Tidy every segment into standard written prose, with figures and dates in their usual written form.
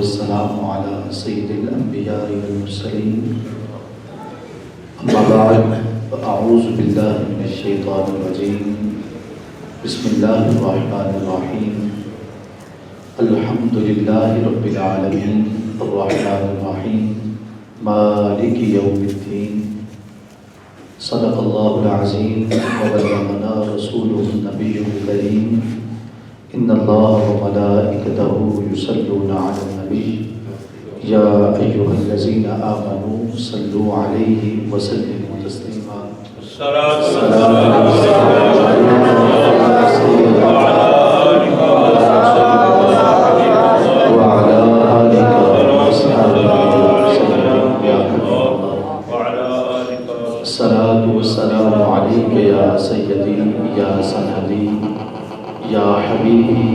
والسلام على سيد الأنبياء والمرسلين أما بعد فأعوذ بالله من الشيطان الرجيم بسم الله الرحمن الرحيم الحمد لله رب العالمين الرحمن الرحيم مالك يوم الدين صدق الله العظيم وبلغنا رسوله النبي الكريم إن الله وملائكته يصلون على النبي يا أيها الذين آمنوا صلوا عليه وسلموا تسليما الصلاة والسلام وعلى آلك وأصحابك وسلم يا حبيب الله الصلاة والسلام عليك يا سيدي يا سندي یا حبیبی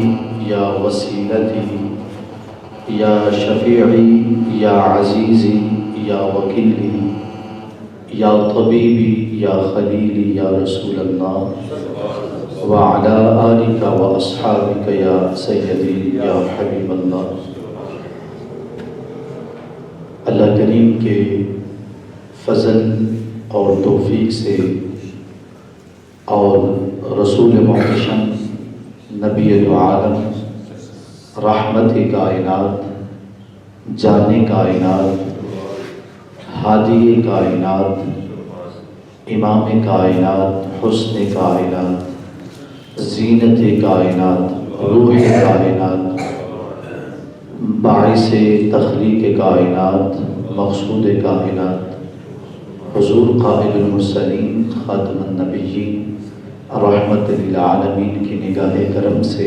یا وسیلتی یا شفیعی یا عزیزی یا وکیلی یا طبیبی یا خلیلی یا رسول اللہ وعلی آلک و اصحابک یا سیدی یا حبیب اللہ۔ اللہ کریم کے فضل اور توفیق سے اور رسول محتشم نبی عالم رحمت کائنات جان کائنات ہادی کائنات امام کائنات حسن کائنات زینت کائنات روح کائنات باعث تخلیق کائنات مقصود کائنات حضور قائد المرسلین خاتم النبیین رحمت للعالمین کی نگاہ کرم سے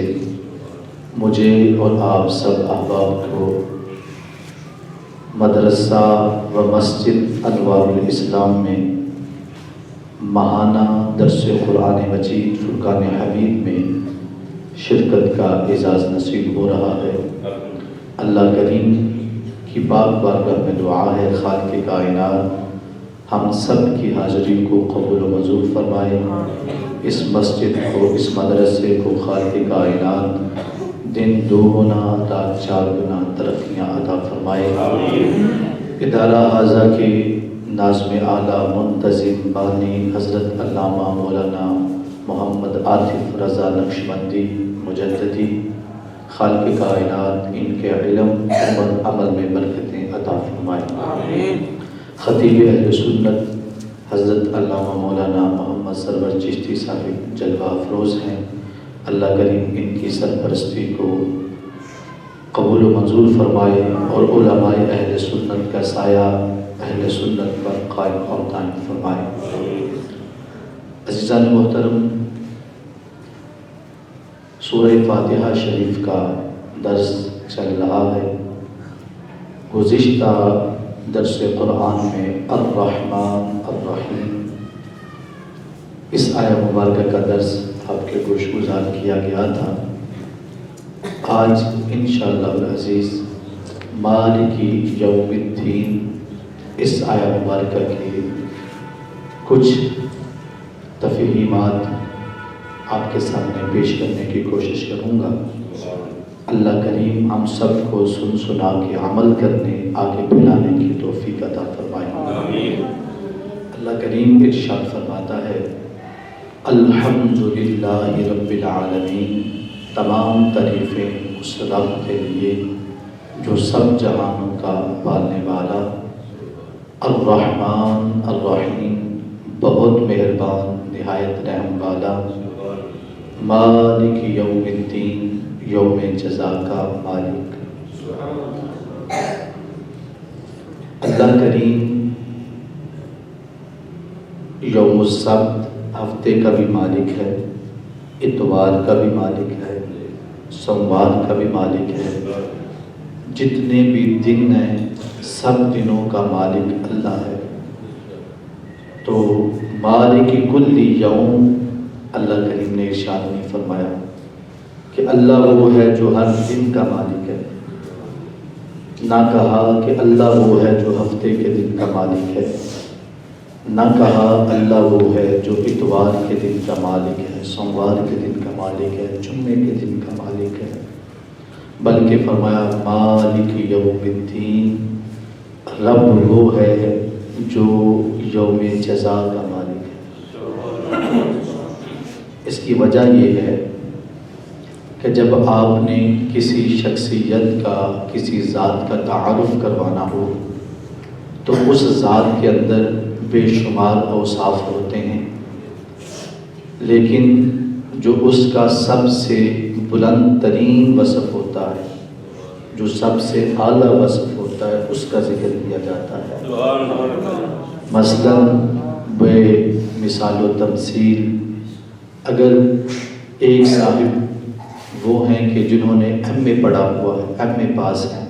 مجھے اور آپ سب احباب کو مدرسہ و مسجد انوار الاسلام میں ماہانہ درس قرآن مجید فرقان حمید میں شرکت کا اعزاز نصیب ہو رہا ہے۔ اللہ کریم کی پاک بارگاہ میں دعا ہے خالق کائنات ہم سب کی حاضری کو قبول و منظور فرمائے، اس مسجد کو اس مدرسے کو خالق کائنات دن دوگنا تا چار گنا ترقیاں عطا فرمائے۔ ادارہ حاضہ کے ناظم اعلیٰ منتظم بانی حضرت علامہ مولانا محمد عاطف رضا نقشبندی مجددی خالق کائنات ان کے علم اور عمل میں برکتیں عطا فرمائے۔ خطیب اہل سنت حضرت علامہ مولانا محمد سرور چشتی صاحب جلوہ افروز ہیں، اللہ کریم ان کی سرپرستی کو قبول و منظور فرمائے اور علماء اہل سنت کا سایہ اہل سنت پر قائم اور دائم فرمائے۔ عزیزان محترم، سورہ فاتحہ شریف کا درس چل رہا ہے۔ گزشتہ درس قرآن میں الرحمن الرحیم اس آیہ مبارکہ کا درس آپ کے گوش گزار کیا گیا تھا۔ آج انشاءاللہ العزیز مالک یوم الدین اس آیہ مبارکہ کی کچھ تفہیمات آپ کے سامنے پیش کرنے کی کوشش کروں گا۔ اللہ کریم ہم سب کو سن سنا کے عمل کرنے آگے بلانے کی توفیق عطا فرمائے۔ اللہ کریم ارشاد فرماتا ہے الحمدللہ رب العالمین، تمام تعریفیں اس رب کے لیے جو سب جہانوں کا پالنے والا، الرحمن الرحیم بہت مہربان نہایت رحم والا، مالک یوم الدین یوم جزا کا مالک۔ اللہ کریم یوم السبت ہفتے کا بھی مالک ہے، اتوار کا بھی مالک ہے، سوموار کا بھی مالک ہے، جتنے بھی دن ہیں سب دنوں کا مالک اللہ ہے۔ تو مالک کل یوم، اللہ کریم نے ارشاد نہیں فرمایا کہ اللہ وہ ہے جو ہر دن کا مالک ہے، نہ کہا کہ اللہ وہ ہے جو ہفتے کے دن کا مالک ہے، نہ کہا اللہ وہ ہے جو اتوار کے دن کا مالک ہے، سوموار کے دن کا مالک ہے، جمعے کے دن کا مالک ہے، بلکہ فرمایا مالک یوم الدین، رب وہ ہے جو یوم جزا کا مالک ہے۔ اس کی وجہ یہ ہے کہ جب آپ نے کسی شخصیت کا، کسی ذات کا تعارف کروانا ہو تو اس ذات کے اندر بے شمار اوصاف ہوتے ہیں، لیکن جو اس کا سب سے بلند ترین وصف ہوتا ہے، جو سب سے اعلیٰ وصف ہوتا ہے، اس کا ذکر کیا جاتا ہے۔ مثلاً بے مثال و تمثیل، اگر ایک صاحب وہ ہیں کہ جنہوں نے ایم اے پڑھا ہوا ہے، ایم اے پاس ہیں،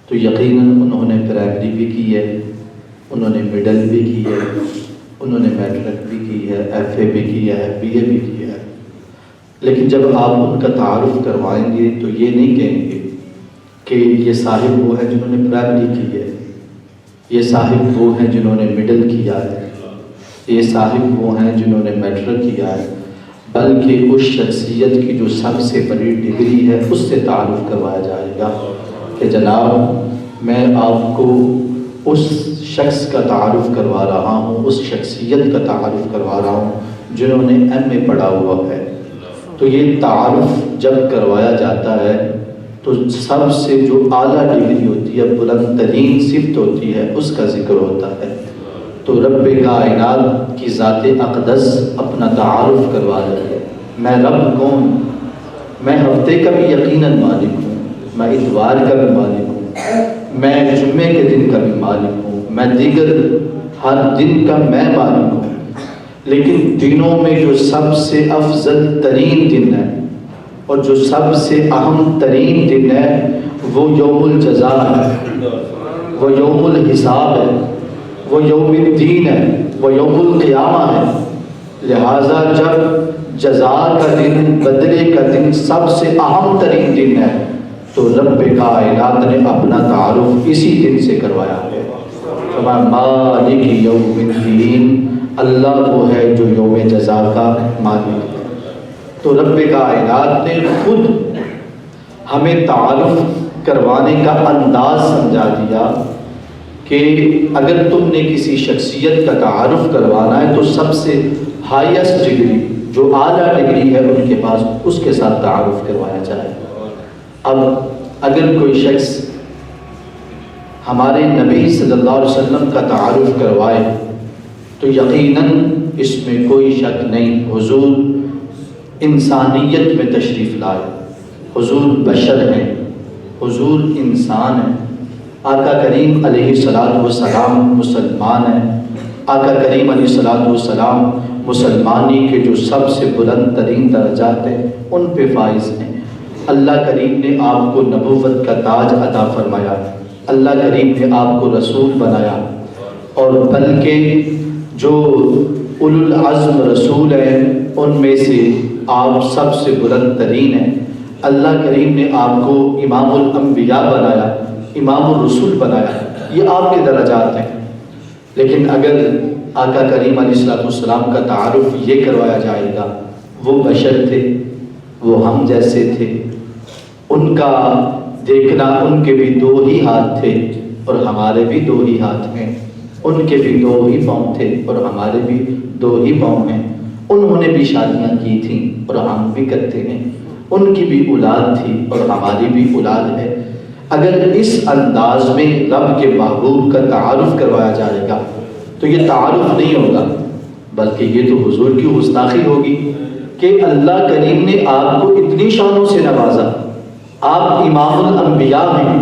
تو یقیناً انہوں نے پرائمری بھی کی ہے، انہوں نے مڈل بھی کی ہے، انہوں نے میٹرک بھی کی ہے، ایف اے بھی کیا ہے، بی اے بھی کیا ہے، لیکن جب آپ ان کا تعارف کروائیں گے تو یہ نہیں کہیں گے کہ یہ صاحب وہ ہیں جنہوں نے پرائمری کی ہے، یہ صاحب وہ ہیں جنہوں نے مڈل کیا ہے، یہ صاحب وہ ہیں جنہوں نے میٹرک کیا ہے، بلکہ اس شخصیت کی جو سب سے بڑی ڈگری ہے اس سے تعارف کروایا جائے گا کہ جناب میں آپ کو اس شخص کا تعارف کروا رہا ہوں، اس شخصیت کا تعارف کروا رہا ہوں جنہوں نے ایم اے پڑھا ہوا ہے۔ تو یہ تعارف جب کروایا جاتا ہے تو سب سے جو اعلیٰ ڈگری ہوتی ہے، بلند ترین صفت ہوتی ہے، اس کا ذکر ہوتا ہے۔ تو رب کائنات کی ذات اقدس اپنا تعارف کروا رہی ہے، میں رب کون؟ میں ہفتے کا بھی یقیناً مالک ہوں، میں اتوار کا بھی مالک ہوں، میں جمعے کے دن کا بھی مالک ہوں، میں دیگر ہر دن کا میں مالک ہوں، لیکن دنوں میں جو سب سے افضل ترین دن ہے اور جو سب سے اہم ترین دن ہے وہ یوم الجزا ہے، وہ یوم الحساب ہے، وہ یوم الدین ہے، وہ یوم القیامہ ہے۔ لہٰذا جب جزا کا دن، بدلے کا دن سب سے اہم ترین دن ہے تو رب کائنات نے اپنا تعارف اسی دن سے کروایا ہے۔ مالک یوم الدین، اللہ وہ ہے جو یوم جزا کا مالک ہے۔ تو رب کائنات نے خود ہمیں تعارف کروانے کا انداز سمجھا دیا کہ اگر تم نے کسی شخصیت کا تعارف کروانا ہے تو سب سے ہائیسٹ ڈگری، جو اعلیٰ ڈگری ہے ان کے پاس، اس کے ساتھ تعارف کروایا جائے۔ اب اگر کوئی شخص ہمارے نبی صلی اللہ علیہ وسلم کا تعارف کروائے تو یقیناً اس میں کوئی شک نہیں، حضور انسانیت میں تشریف لائے، حضور بشر ہیں، حضور انسان ہیں، آقا کریم علیہ السلام مسلمان ہیں، آقا کریم علیہ السلام مسلمانی کے جو سب سے بلند ترین درجات ہیں ان پہ فائز ہیں۔ اللہ کریم نے آپ کو نبوت کا تاج عطا فرمایا، اللہ کریم نے آپ کو رسول بنایا، اور بلکہ جو اولو العزم رسول ہیں ان میں سے آپ سب سے بلند ترین ہیں۔ اللہ کریم نے آپ کو امام الانبیاء بنایا، امام الرسول بنایا، یہ آپ کے درجات ہیں۔ لیکن اگر آقا کریم علیہ السلام کا تعارف یہ کروایا جائے گا، وہ بشر تھے، وہ ہم جیسے تھے، ان کا دیکھنا، ان کے بھی دو ہی ہاتھ تھے اور ہمارے بھی دو ہی ہاتھ ہیں، ان کے بھی دو ہی پاؤں تھے اور ہمارے بھی دو ہی پاؤں ہیں، انہوں نے بھی شادیاں کی تھیں اور ہم بھی کرتے ہیں، ان کی بھی اولاد تھی اور ہماری بھی اولاد ہے۔ اگر اس انداز میں رب کے محبوب کا تعارف کروایا جائے گا تو یہ تعارف نہیں ہوگا، بلکہ یہ تو حضور کی گستاخی ہوگی کہ اللہ کریم نے آپ کو اتنی شانوں سے نوازا، آپ امام الانبیاء ہیں،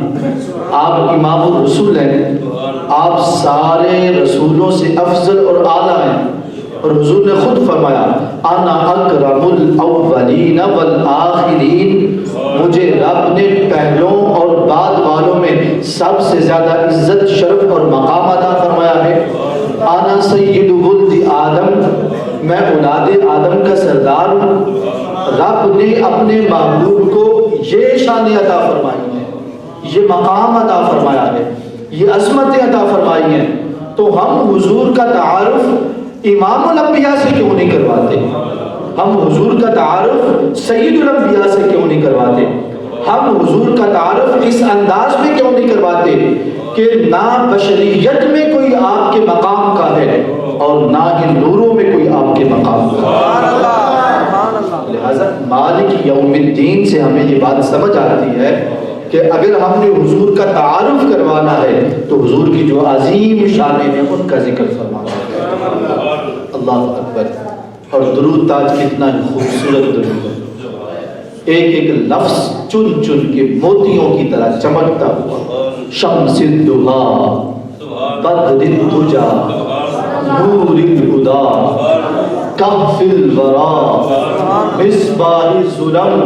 آپ امام الرسول ہیں، آپ سارے رسولوں سے افضل اور اعلیٰ ہیں، اور حضور نے خود فرمایا انا اکرم الاولین والآخرین، مجھے رب نے پہلوں اور بعد والوں میں سب سے زیادہ عزت، شرف اور مقام عطا فرمایا ہے۔ انا سید ولد آدم، میں اولاد آدم کا سردار ہوں۔ رب نے اپنے محبوب کو یہ شان عطا فرمائی ہے، یہ مقام عطا فرمایا ہے، یہ عظمتیں عطا فرمائی ہیں، تو ہم حضور کا تعارف امام الانبیاء سے کیوں نہیں کرواتے؟ ہم حضور کا تعارف سید الانبیاء سے کیوں نہیں کرواتے؟ ہم حضور کا تعارف اس انداز میں کیوں نہیں کرواتے کہ نہ بشریت میں کوئی آپ کے مقام کا ہے اور نہ ہی نوروں میں کوئی آپ کے مقام کا ہے. لہذا مالک یوم الدین سے ہمیں یہ بات سمجھ آتی ہے کہ اگر ہم نے حضور کا تعارف کروانا ہے تو حضور کی جو عظیم شانیں ہیں ان کا ذکر فرمانا ہے. اللہ اکبر. اور درود تاج کتنا خوبصورت درود ہے. ایک ایک لفظ چن چن کے موتیوں کی طرح چمکتا ہوا. شمس الدہا بدر الدجا نور الہدا کہف الورا مصباح الظلم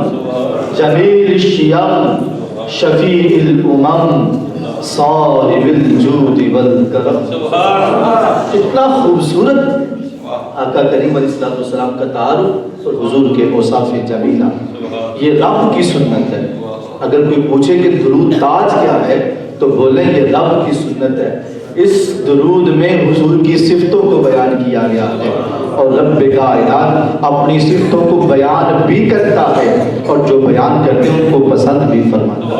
جمیل الشیم شفیع الامم صاحب الجود والکرم. اتنا خوبصورت آقا کریم علیہ السلام کا تعارف اور حضور کے اوصاف جمیلہ. یہ رب کی سنت ہے. اگر کوئی پوچھے کہ درود تاج کیا ہے تو بولیں یہ رب کی سنت ہے. اس درود میں حضور کی صفتوں کو بیان کیا گیا ہے اور رب کائنات اپنی صفتوں کو بیان بھی کرتا ہے اور جو بیان کرتے ہیں ان کو پسند بھی فرماتا ہے.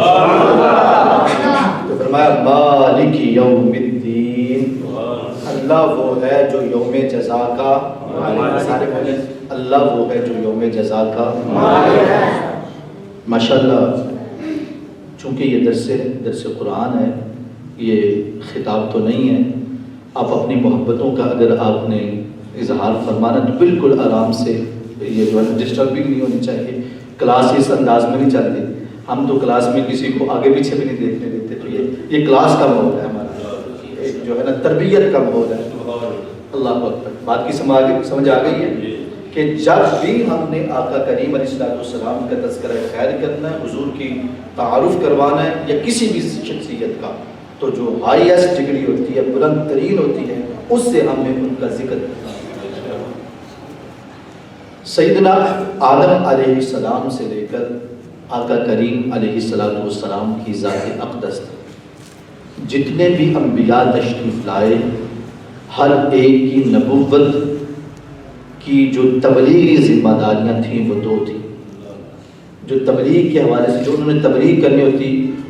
تو فرمایا مالک یوم الدین. اللہ وہ ہے جو یوم جزا کا سارے بولیں اللہ وہ ہے جو یوم جزا کا. ماشاءاللہ چونکہ یہ درس قرآن ہے یہ خطاب تو نہیں ہے. آپ اپنی محبتوں کا اگر آپ نے اظہار فرمانا تو بالکل آرام سے. یہ جو ہے ڈسٹربنگ نہیں ہونی چاہیے. کلاس اس انداز میں نہیں چلتی. ہم تو کلاس میں کسی کو آگے پیچھے بھی نہیں دیکھنے دیتے. تو یہ کلاس کا ماحول ہے ہمارا جو ہے نا تربیت کا ماحول ہے. اللہ اکبر. بات کی سمجھ آ گئی ہے کہ جب بھی ہم نے آقا کریم علیہ السلام کا تذکرہ خیر کرنا ہے حضور کی تعارف کروانا ہے یا کسی بھی شخصیت کا تو جو ہائیسٹ ڈگری ہوتی ہے بلند ترین ہوتی ہے اس سے ہم نے ان کا ذکر کرنا ہے. سیدنا آدم علیہ السلام سے لے کر آقا کریم علیہ السلام کی ذات اقدس جتنے بھی انبیاء تشریف لائے ہر ایک کی نبوت کی جو تبلیغی ذمہ داریاں تھیں وہ دو تھیں. جو تبلیغ کے حوالے سے جو انہوں نے تبلیغ کرنی ہوتی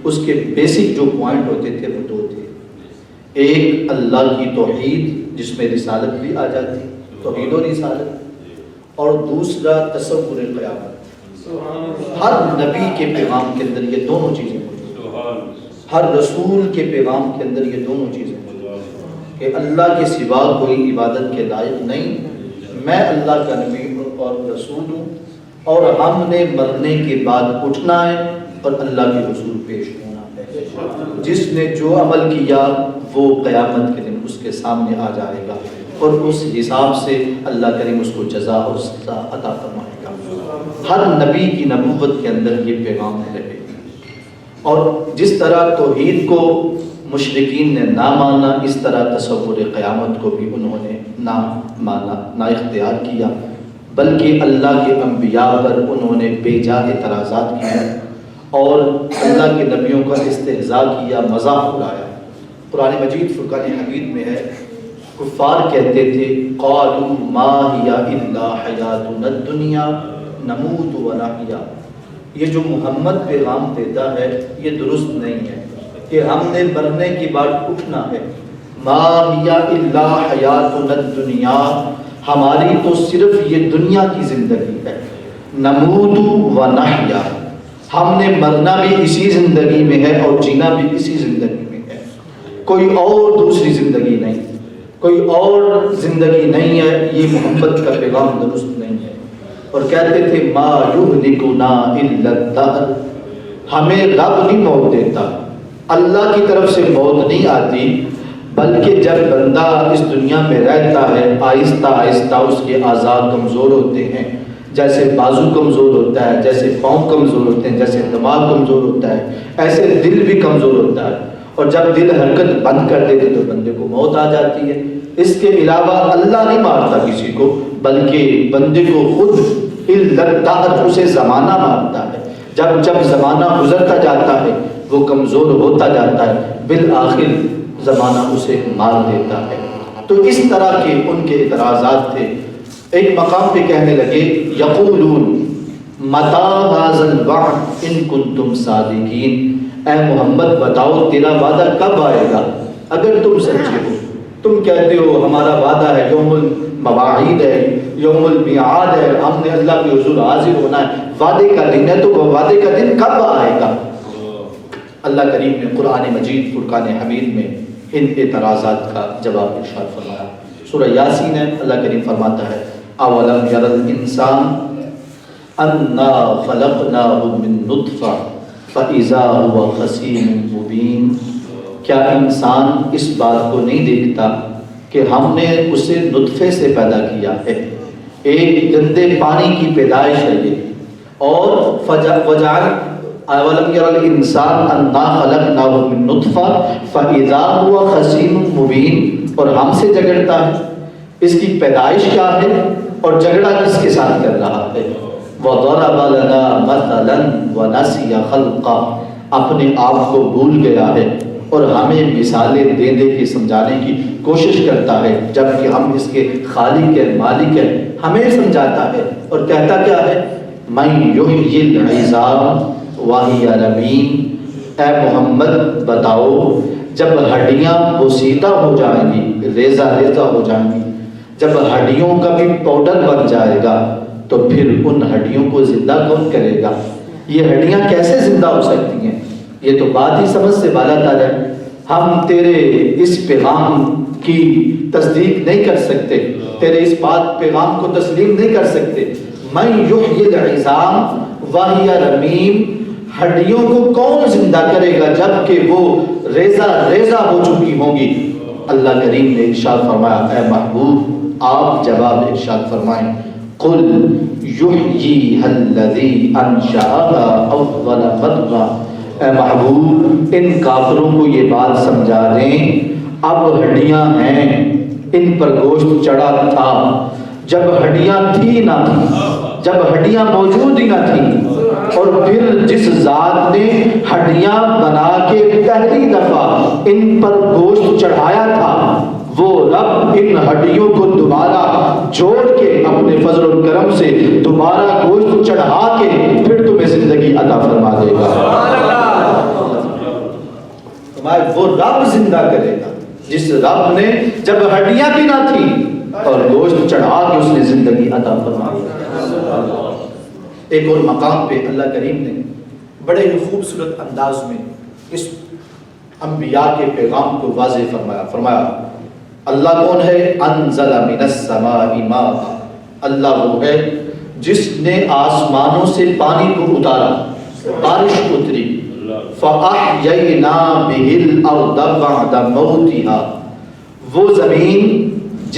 اس کے بیسک جو پوائنٹ ہوتے تھے وہ دو تھے. ایک اللہ کی توحید جس میں رسالت بھی آ جاتی توحید و رسالت اور دوسرا تصور قیامت. ہر نبی کے پیغام کے اندر یہ دونوں چیزیں موجود. ہر رسول کے پیغام کے اندر یہ دونوں چیزیں موجود کہ اللہ کے سوا کوئی عبادت کے لائق نہیں. میں اللہ کا نبی اور رسول ہوں اور ہم نے مرنے کے بعد اٹھنا ہے اور اللہ کے حضور پیش ہونا ہے. جس نے جو عمل کیا وہ قیامت کے دن اس کے سامنے آ جائے گا اور اس حساب سے اللہ کریم اس کو جزا اور سزا عطا فرمائے گا. ہر نبی کی نبوت کے اندر یہ پیغام رہے. اور جس طرح توحید کو مشرکین نے نہ مانا اس طرح تصور قیامت کو بھی انہوں نے نہ مانا نہ اختیار کیا بلکہ اللہ کے انبیاء پر انہوں نے بے جا اعتراضات کیا اور اللہ کے نبیوں کا استہزاء کیا مذاق اڑایا. قرآن مجید فرقان حمید میں ہے کفار کہتے تھے قالوا ما هي الا حیاتنا الدنیا نموت ونحیا. یہ جو محمد پیغام دیتا ہے یہ درست نہیں ہے کہ ہم نے مرنے کے بعد اٹھنا ہے. ما هي الا حیاتنا الدنیا ہماری تو صرف یہ دنیا کی زندگی ہے. نموت ونحیا ہم نے مرنا بھی اسی زندگی میں ہے اور جینا بھی اسی زندگی میں ہے. کوئی اور دوسری زندگی نہیں کوئی اور زندگی نہیں ہے. یہ محمد کا پیغام درست نہیں ہے. اور کہتے تھے ما یہلکنا الا الدہر ہمیں رب نہیں موت دیتا. اللہ کی طرف سے موت نہیں آتی بلکہ جب بندہ اس دنیا میں رہتا ہے آہستہ آہستہ اس کے اعضاء کمزور ہوتے ہیں. جیسے بازو کمزور ہوتا ہے جیسے پاؤں کمزور ہوتے ہیں جیسے دماغ کمزور ہوتا ہے ایسے دل بھی کمزور ہوتا ہے. اور جب دل حرکت بند کر دیتے تو بندے کو موت آ جاتی ہے. اس کے علاوہ اللہ نہیں مارتا کسی کو بلکہ بندے کو خود اسے زمانہ مارتا ہے. جب زمانہ گزرتا جاتا ہے وہ کمزور ہوتا جاتا ہے بالآخر زمانہ اسے مار دیتا ہے. تو اس طرح کے ان کے اعتراضات تھے. ایک مقام پہ کہنے لگے یقولون متا ھذا الوعد ان کنتم صادقین، اے محمد بتاؤ تیرا وعدہ کب آئے گا اگر تم سچے ہو۔ تم کہتے ہو ہمارا وعدہ ہے یوم المواعید ہے، یوم المیعاد ہے، ہم نے اللہ کے حضور حاضر ہونا ہے، وعدے کا دن ہے، تو وہ وعدے کا دن کب آئے گا؟ اللہ کریم نے قرآن مجید فرقان حمید میں ان اعتراضات کا جواب ارشاد فرمایا۔ سورہ یاسین ہے، اللہ کریم فرماتا ہے اولم یر الانسان انا خلقناہ من نطفہ فاذا هو خصیم مبین، کیا انسان اس بات کو نہیں دیکھتا کہ ہم نے اسے نطفے سے پیدا کیا ہے، ایک گندے پانی کی پیدائش ہے یہ، اور وجعل اولم یر الانسان انا خلقناہ من نطفہ فاذا هو خصیم مبین، اور ہم سے جھگڑتا ہے، اس کی پیدائش کیا ہے اور جھگڑا کس کے ساتھ کر رہا ہے؟ وَضَرَبَ لَنَا مَثَلًا وَنَسِيَ خَلْقَهُ، اپنے آپ کو بھول گیا ہے اور ہمیں مثالیں دے دے کے سمجھانے کی کوشش کرتا ہے، جبکہ ہم اس کے خالق ہیں، مالک ہیں، ہمیں سمجھاتا ہے اور کہتا کیا ہے مَن يُحْيِي الْعِظَامَ وَهِيَ رَمِيمٌ، اے محمد بتاؤ جب ہڈیاں بوسیدہ ہو جائیں گی، ریزہ ریزہ ہو جائیں گی، جب ہڈیوں کا بھی پاؤڈر بن جائے گا تو پھر ان ہڈیوں کو زندہ کون کرے گا؟ یہ ہڈیاں کیسے زندہ ہو سکتی ہیں؟ یہ تو بات ہی سمجھ سے بالا تر ہے، ہم تیرے اس پیغام کی تصدیق نہیں کر سکتے، تیرے اس بات پیغام کو تسلیم نہیں کر سکتے۔ من یحیی العظام وہی رمیم، ہڈیوں کو کون زندہ کرے گا جبکہ وہ ریزہ ریزہ ہو چکی ہوں گی؟ اللہ کریم نے ارشاد فرمایا اے محبوب آپ جواب ارشاد فرمائیں قل یحییھا الذی انشأھا اول مرہ، اے محبوب ان کافروں کو یہ بات سمجھا دیں اب ہڈیاں ہیں، ان پر گوشت چڑھا تھا جب ہڈیاں تھی نہ تھی، جب ہڈیاں موجود ہی نہ تھیں، اور پھر جس ذات نے ہڈیاں بنا کے پہلی دفعہ ان پر گوشت چڑھایا تھا وہ رب ان ہڈیوں کو دوبارہ جوڑ کے اپنے فضل و کرم سے دوبارہ گوشت چڑھا کے پھر تمہیں زندگی عطا فرما دے گا۔ تمہارے وہ رب زندہ کرے گا جس رب نے جب ہڈیاں بھی نہ تھیں اور گوشت چڑھا کے اس نے زندگی عطا فرما دی۔ ایک اور مقام پہ اللہ کریم نے بڑے ہی خوبصورت انداز میں اس انبیاء کے پیغام کو واضح فرمایا اللہ کون ہے؟ انزل من السماء ماء، اللہ وہ ہے جس نے آسمانوں سے پانی کو اتارا، بارش اتری، فَأَحْيَيْنَا بِهِ الْأَرْضَ بَعْدَ مَوْتِهَا، وہ زمین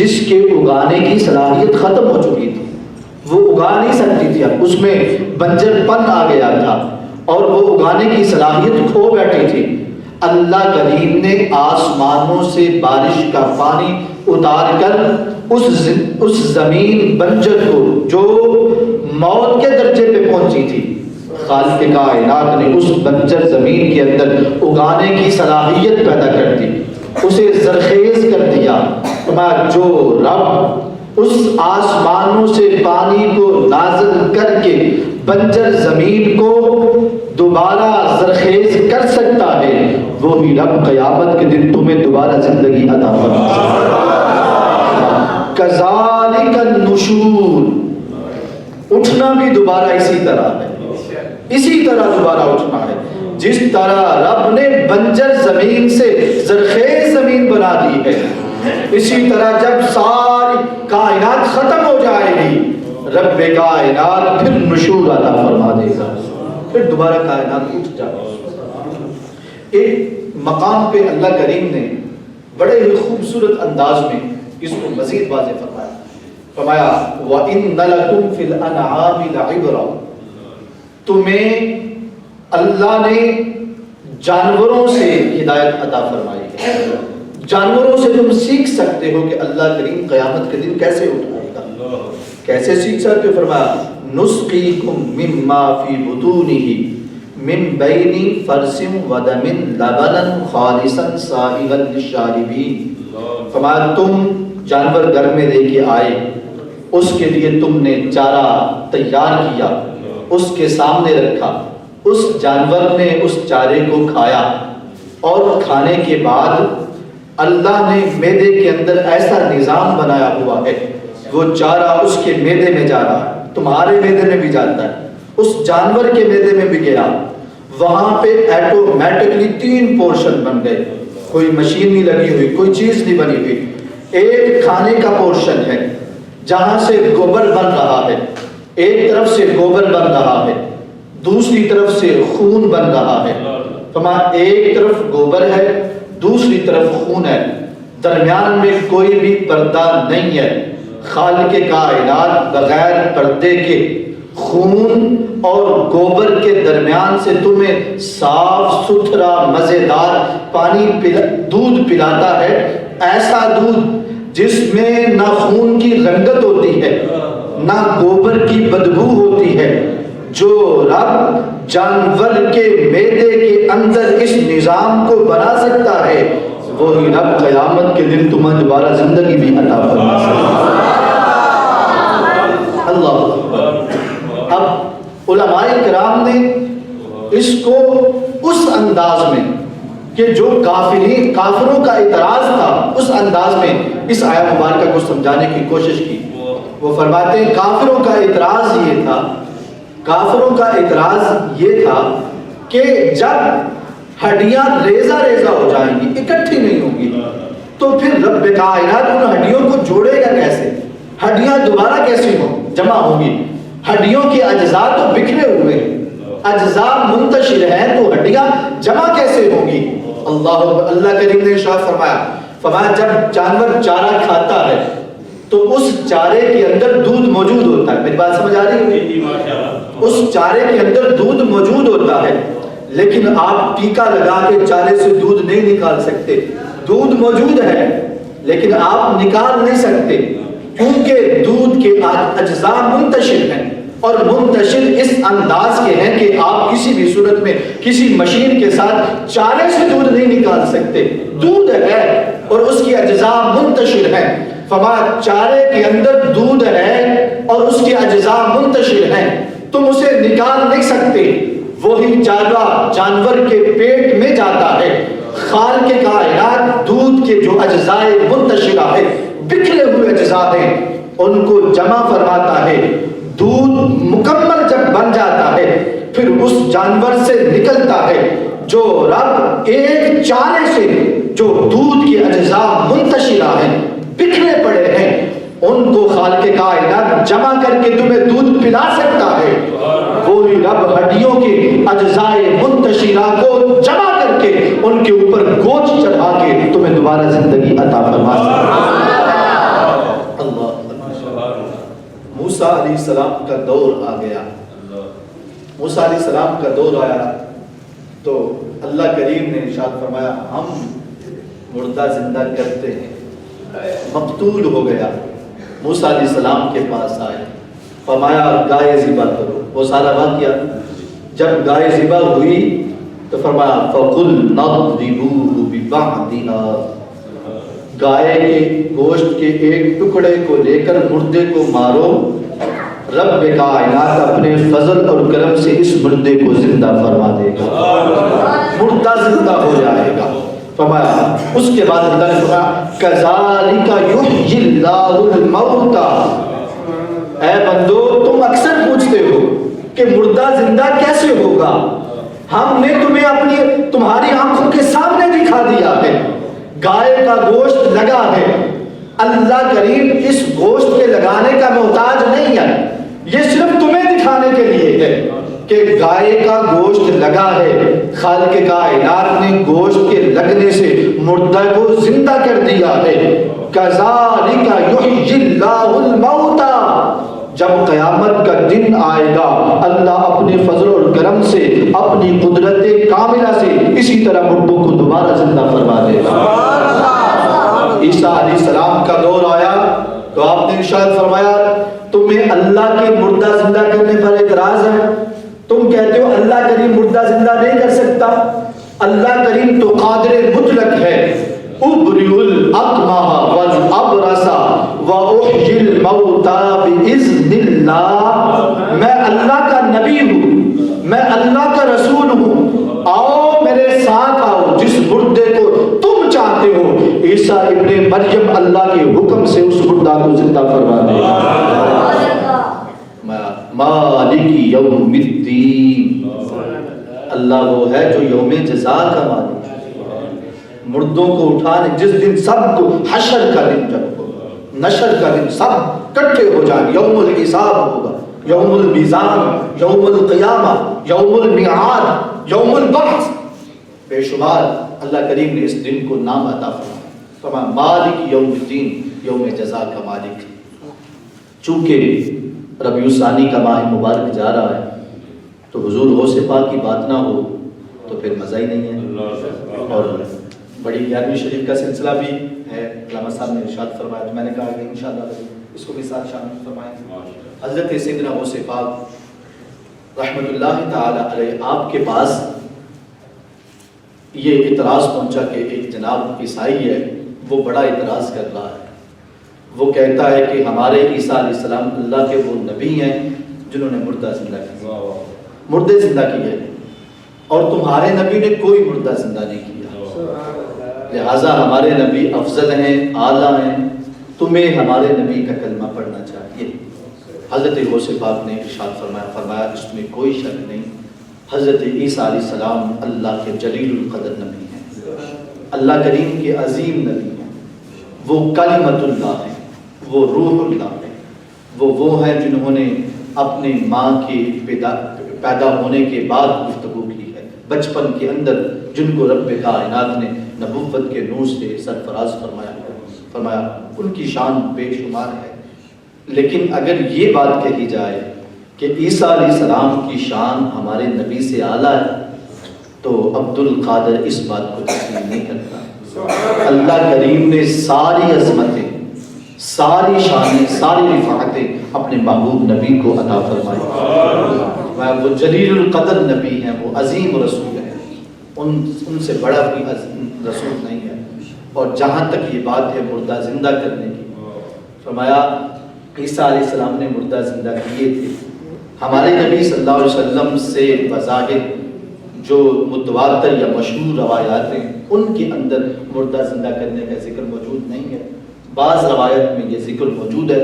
جس کے اگانے کی صلاحیت ختم ہو چکی تھی، وہ اگا نہیں سکتی تھی، اب اس میں بنجر پن آ گیا تھا اور وہ اگانے کی صلاحیت کھو بیٹھی تھی، اللہ کریم نے آسمانوں سے بارش کا پانی اتار کر اس زمین بنجر کو جو موت کے درجے پہ پہنچی تھی، خالق کائنات نے اس بنجر زمین کے اندر اگانے کی صلاحیت پیدا کر دی، اسے زرخیز کر دیا۔ جو رب اس آسمانوں سے پانی کو نازل کر کے بنجر زمین کو دوبارہ زرخیز کر سکتا ہے وہی رب قیامت کے دن تمہیں دوبارہ زندگی عطا فرمائے گا۔ کذالک النشور، اٹھنا بھی دوبارہ اسی طرح ہے، اسی طرح دوبارہ اٹھنا ہے، جس طرح رب نے بنجر زمین سے زرخیز زمین بنا دی ہے، اسی طرح جب ساری کائنات ختم ہو جائے گی رب کائنات پھر نشور عطا فرما دے گا، پھر دوبارہ کائنات اٹھ جائے۔ ایک مقام پہ اللہ کریم نے بڑے ہی خوبصورت انداز میں اس کو مزید واضح فرمایا وَإِنَّ لَكُمْ فِي الْأَنْعَامِ لَعِبْرَةً، تمہیں اللہ نے جانوروں سے ہدایت عطا فرمائی ہے، جانوروں سے تم سیکھ سکتے ہو کہ اللہ کریم قیامت کے دن کیسے اٹھائے گا، کیسے سیکھ سکتے ہو؟ فرمایا نُسْقِيكُم مِّمَّا فِي بُطُونِهِ من بین فرس و دم لبنا خالصا سائغا للشاربین، فرمایا تم جانور گھر میں لے کے آئے، اس کے لیے تم نے چارہ تیار کیا، اس کے سامنے رکھا، اس جانور نے اس چارے کو کھایا، اور کھانے کے بعد اللہ نے معدے کے اندر ایسا نظام بنایا ہوا ہے، وہ چارہ اس کے معدے میں جا رہا ہے، تمہارے معدے میں بھی جاتا ہے، اس جانور کے معدے میں بھی گیا، وہاں پہ ایٹومیٹکلی 3 پورشن بن گئے، کوئی مشین نہیں لگی ہوئی، کوئی چیز نہیں بنی ہوئی۔ ایک کھانے کا پورشن ہے جہاں سے گوبر بن رہا ہے، ایک طرف سے گوبر بن رہا ہے، دوسری طرف سے خون بن رہا ہے۔ ایک طرف گوبر ہے، دوسری طرف خون ہے، درمیان میں کوئی بھی پردہ نہیں ہے۔ خالق کائنات بغیر پردے کے خون اور گوبر کے درمیان سے تمہیں صاف ستھرا مزیدار دودھ پلاتا ہے، ایسا دودھ جس میں نہ خون کی رنگت ہوتی ہے نہ گوبر کی بدبو ہوتی ہے۔ جو رب جانور کے معدے کے اندر اس نظام کو بنا سکتا ہے، وہی رب قیامت کے دن تمہیں دوبارہ زندگی بھی عطا فرما سکتا ہے۔ اللہ، اب علماء کرام نے اس کو اس انداز میں کہ جو کافروں کا اعتراض تھا، اس انداز میں اس آیت مبارکہ کو سمجھانے کی کوشش کی۔ وہ فرماتے ہیں کافروں کا اعتراض یہ تھا کہ جب ہڈیاں ریزہ ریزہ ہو جائیں گی، اکٹھی نہیں ہوں گی، تو پھر رب کائنات ان ہڈیوں کو جوڑے گا کیسے؟ ہڈیاں دوبارہ کیسے جمع ہوں گی؟ ہڈیوں کے اجزاء تو بکھرے ہوئے ہیں، اجزاء منتشر ہیں، تو ہڈیاں جمع کیسے ہوں گی؟ اللہ کریم نے ارشاد فرمایا جب جانور چارہ کھاتا ہے تو اس چارے کے اندر دودھ موجود ہوتا ہے۔ میری بات سمجھ آ رہی ہے؟ اس چارے کے اندر دودھ موجود ہوتا ہے، لیکن آپ ٹیکا لگا کے چارے سے دودھ نہیں نکال سکتے۔ دودھ موجود ہے لیکن آپ نکال نہیں سکتے، کیونکہ دودھ کے اجزاء منتشر ہیں، اور منتشر اس انداز کے ہیں کہ آپ کسی بھی صورت میں کسی مشین کے ساتھ چارے سے دودھ نہیں نکال سکتے۔ دودھ ہے اور اس کی اجزاء منتشر ہیں، چارے کے اندر دودھ ہے اور اس کے اجزاء منتشر ہیں، تم اسے نکال نہیں سکتے۔ وہی چارہ جانور کے پیٹ میں جاتا ہے۔ خالق کائنات دودھ کے جو اجزاء منتشرہ ہے، بکھرے ہوئے اجزاء ہیں، ان کو جمع فرماتا ہے۔ دودھ مکمل جب بن جاتا ہے، پھر اس جانور سے نکلتا ہے۔ جو رب ایک چارے سے جو دودھ کے اجزاء منتشرہ ہیں، بکھرے پڑے ہیں، ان کو خالق کائنات جمع کر کے تمہیں دودھ پلا سکتا ہے۔ وہی رب ہڈیوں کے اجزاء منتشرہ کو جمع کر کے ان کے اوپر گوشت چڑھا کے تمہیں دوبارہ زندگی عطا فرما سکتا ہے۔ موسیٰ علیہ السلام کا دور آ گیا۔ موسیٰ علیہ السلام کا دور آیا تو اللہ کریم نے ارشاد فرمایا ہم مردہ زندہ کرتے ہیں۔ مقتول ہو گیا، موسیٰ علیہ السلام کے پاس آئے، فرمایا گائے ذبح کرو۔ وہ سارا واقعہ جب گائے ذبح ہوئی تو فرمایا فَقُلْ نَضْرِبُوهُ بِبَعْضِهَا، گائے کے گوشت کے ایک ٹکڑے کو لے کر مردے کو مارو، رب کائنات اپنے فضل اور کرم سے اس مردے کو زندہ فرما دے گا، مردہ زندہ ہو جائے گا۔ فرمایا اس کے بعد اللہ نے فرمایا کذالک یحیی اللہ الموتى، اے بندو تم اکثر پوچھتے ہو کہ مردہ زندہ کیسے ہوگا، ہم نے تمہیں تمہاری آنکھوں کے سامنے دکھا دیا ہے، گائے کا گوشت لگا ہے، اللہ کریم اس گوشت کے لگانے کا محتاج نہیں ہے، یہ صرف تمہیں دکھانے کے لیے ہے کہ گائے کا گوشت لگا ہے۔ خالق کائنات نے گوشت کے لگنے سے مردہ کو زندہ کر دیا ہے۔ کذالک یحیی اللہ الموتى، جب قیامت کا دن آئے گا اللہ اپنے فضل اور کرم سے اپنی قدرت کاملہ سے اسی طرح مردوں کو دوبارہ زندہ فرما دے گا۔ عیسیٰ علیہ السلام کا دور آیا تو آپ نے ارشاد فرمایا تمہیں اللہ کے مردہ زندہ کرنے پر اعتراض ہے، تم کہتے ہو اللہ کریم مردہ زندہ نہیں کر سکتا، اللہ کریم تو قادر مطلق ہے۔ ابرئ الاکمہ والابرص واحیی الموتى باذن اللہ، میں اللہ کا نبی ہوں، میں اللہ کا رسول ہوں، آؤ میرے ساتھ آؤ، جس مردے کو تم چاہتے ہو عیسیٰ ابن مریم اللہ کے حکم سے اس مردہ کو زندہ کروا دے گا۔ مالک یوم الدین، اللہ وہ ہے جو یوم جزا کا مالک ہے، مردوں کو اٹھانے جس دن سب کو حشر کا دن جب ہوگا، نشر کا دن سب کٹھے ہو جائیں، یوم الحساب ہوگا، یوم المیزان، یوم القیامہ، یوم المیعاد، یوم البعث، بے شمار اللہ کریم نے اس دن کو نام عطا فرمایا، مالک یوم الدین، یوم جزا کا مالک۔ چونکہ ربیع الثانی کا ماہ مبارک جا رہا ہے تو حضور غوث پاک کی بات نہ ہو تو پھر مزہ ہی نہیں ہے، اور بڑی 11ویں شریف کا سلسلہ بھی ہے، علامہ صاحب نے ارشاد فرمایا، تو میں نے کہا کہ انشاءاللہ اس کو بھی ساتھ شامل فرمائیں۔ حضرت سیدنا غوث پاک رحمۃ اللہ تعالی علیہ آپ کے پاس یہ اعتراض پہنچا کہ ایک جناب عیسائی ہے، وہ بڑا اعتراض کر رہا ہے، وہ کہتا ہے کہ ہمارے عیسیٰ علیہ السلام اللہ کے وہ نبی ہیں جنہوں نے مردہ زندہ کیا، مردے زندہ کیے، اور تمہارے نبی نے کوئی مردہ زندہ نہیں کیا، لہٰذا ہمارے نبی افضل ہیں، اعلیٰ ہیں، تمہیں ہمارے نبی کا کلمہ پڑھنا چاہیے۔ حضرت غوث پاک نے ارشاد فرمایا اس میں کوئی شک نہیں، حضرت عیسیٰ علیہ السلام اللہ کے جلیل القدر نبی ہیں، اللہ کریم کے عظیم نبی ہیں، وہ کلمۃ اللہ ہیں، وہ روح اللہ ہیں، وہ ہیں جنہوں نے اپنے ماں کے پیدا ہونے کے بعد گفتگو کی ہے، بچپن کے اندر جن کو رب کائنات نے نبوت کے نور سے سرفراز فرمایا، ان کی شان بے شمار ہے۔ لیکن اگر یہ بات کہی جائے کہ عیسیٰ علیہ السلام کی شان ہمارے نبی سے اعلیٰ ہے تو عبد القادر اس بات کو تسلیم نہیں کرتا۔ اللہ کریم نے ساری عظمتیں، ساری شانیں، ساری رفاعتیں اپنے محبوب نبی کو عطا فرمائی، وہ جلیل القدر نبی ہیں، وہ عظیم رسول ہیں، ان سے بڑا کوئی رسول نہیں ہے۔ اور جہاں تک یہ بات ہے مردہ زندہ کرنے کی، فرمایا عیسیٰ علیہ السلام نے مردہ زندہ کیے تھے، ہمارے نبی صلی اللہ علیہ وسلم سے بظاہر جو متواتر یا مشہور روایات ہیں ان کے اندر مردہ زندہ کرنے کا ذکر موجود نہیں ہے، بعض روایت میں یہ ذکر موجود ہے،